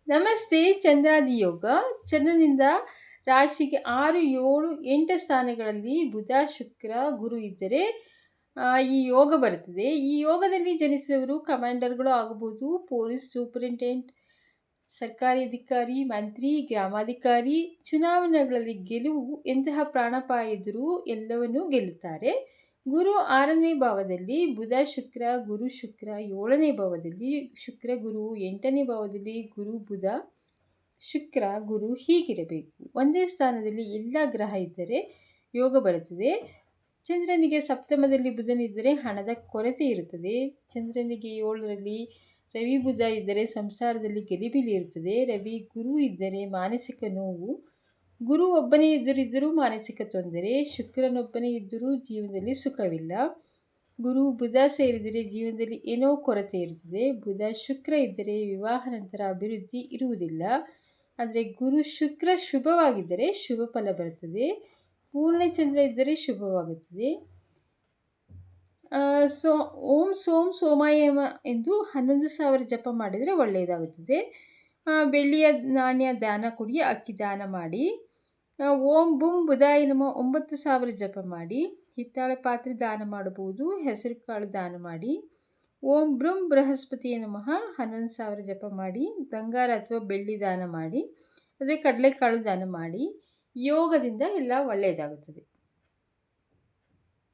ನಮಸ್ತೆ. ಚಂದ್ರಾದಿ ಯೋಗ. ಚಂದ್ರನಿಂದ ರಾಶಿಗೆ 6, 7, 8 ಸ್ಥಾನಗಳಲ್ಲಿ ಬುಧ, ಶುಕ್ರ, ಗುರು ಇದ್ದರೆ ಈ ಯೋಗ ಬರುತ್ತದೆ. ಈ ಯೋಗದಲ್ಲಿ ಜನಿಸಿದವರು ಕಮಾಂಡರ್ಗಳು ಆಗಬಹುದು, ಪೊಲೀಸ್ ಸೂಪರಿಂಟೆಂಡೆಂಟ್, ಸರ್ಕಾರಿ ಅಧಿಕಾರಿ, ಮಂತ್ರಿ, ಗ್ರಾಮಾಧಿಕಾರಿ. ಚುನಾವಣೆಗಳಲ್ಲಿ ಗೆಲುವು ಎಂತಹ ಪ್ರಾಣಾಪಾಯ ಇದ್ದರೂ ಎಲ್ಲವನ್ನೂ ಗೆಲ್ಲುತ್ತಾರೆ. ಗುರು 6ನೇ ಭಾವದಲ್ಲಿ, ಬುಧ ಶುಕ್ರ, ಗುರು ಶುಕ್ರ 7ನೇ ಭಾವದಲ್ಲಿ, ಶುಕ್ರ ಗುರು 8ನೇ ಭಾವದಲ್ಲಿ, ಗುರು ಬುಧ ಶುಕ್ರ ಗುರು ಹೀಗಿರಬೇಕು. ಒಂದೇ ಸ್ಥಾನದಲ್ಲಿ ಎಲ್ಲ ಗ್ರಹ ಇದ್ದರೆ ಯೋಗ ಬರುತ್ತದೆ. ಚಂದ್ರನಿಗೆ ಸಪ್ತಮದಲ್ಲಿ ಬುಧನಿದ್ದರೆ ಹಣದ ಕೊರತೆ ಇರುತ್ತದೆ. ಚಂದ್ರನಿಗೆ 7ರಲ್ಲಿ ರವಿ ಬುಧ ಇದ್ದರೆ ಸಂಸಾರದಲ್ಲಿ ಗಲಿಬಿಲಿ ಇರುತ್ತದೆ. ರವಿ ಗುರು ಇದ್ದರೆ ಮಾನಸಿಕ ನೋವು. ಗುರು ಒಬ್ಬನೇ ಇದ್ದರೂ ಮಾನಸಿಕ ತೊಂದರೆ. ಶುಕ್ರನೊಬ್ಬನೇ ಇದ್ದರೂ ಜೀವನದಲ್ಲಿ ಸುಖವಿಲ್ಲ. ಗುರು ಬುಧ ಸೇರಿದರೆ ಜೀವನದಲ್ಲಿ ಏನೋ ಕೊರತೆ ಇರುತ್ತದೆ. ಬುಧ ಶುಕ್ರ ಇದ್ದರೆ ವಿವಾಹ ನಂತರ ಅಭಿವೃದ್ಧಿ ಇರುವುದಿಲ್ಲ. ಆದರೆ ಗುರು ಶುಕ್ರ ಶುಭವಾಗಿದ್ದರೆ ಶುಭ ಫಲ ಬರುತ್ತದೆ. ಪೂರ್ಣಚಂದ್ರ ಇದ್ದರೆ ಶುಭವಾಗುತ್ತದೆ. ಓಂ ಸೋಮಾಯ ಎಂದು 11,000 ಜಪ ಮಾಡಿದರೆ ಒಳ್ಳೆಯದಾಗುತ್ತದೆ. ಬೆಳ್ಳಿಯ ನಾಣ್ಯ ದಾನ ಕೊಡಿ, ಅಕ್ಕಿ ದಾನ ಮಾಡಿ. ಓಂ ಬುಂ ಬುಧಾಯ ನಮಃ 9,000 ಜಪ ಮಾಡಿ. ಹಿತ್ತಾಳೆ ಪಾತ್ರೆ ದಾನ ಮಾಡಬಹುದು, ಹೆಸರು ಕಾಳು ದಾನ ಮಾಡಿ. ಓಂ ಬೃಂ ಬೃಹಸ್ಪತಿಯ ನಮಃ 11,000 ಜಪ ಮಾಡಿ. ಬಂಗಾರ ಅಥವಾ ಬೆಳ್ಳಿ ದಾನ ಮಾಡಿ, ಅಥವಾ ಕಡಲೆಕಾಳು ದಾನ ಮಾಡಿ. ಯೋಗದಿಂದ ಎಲ್ಲ ಒಳ್ಳೆಯದಾಗುತ್ತದೆ.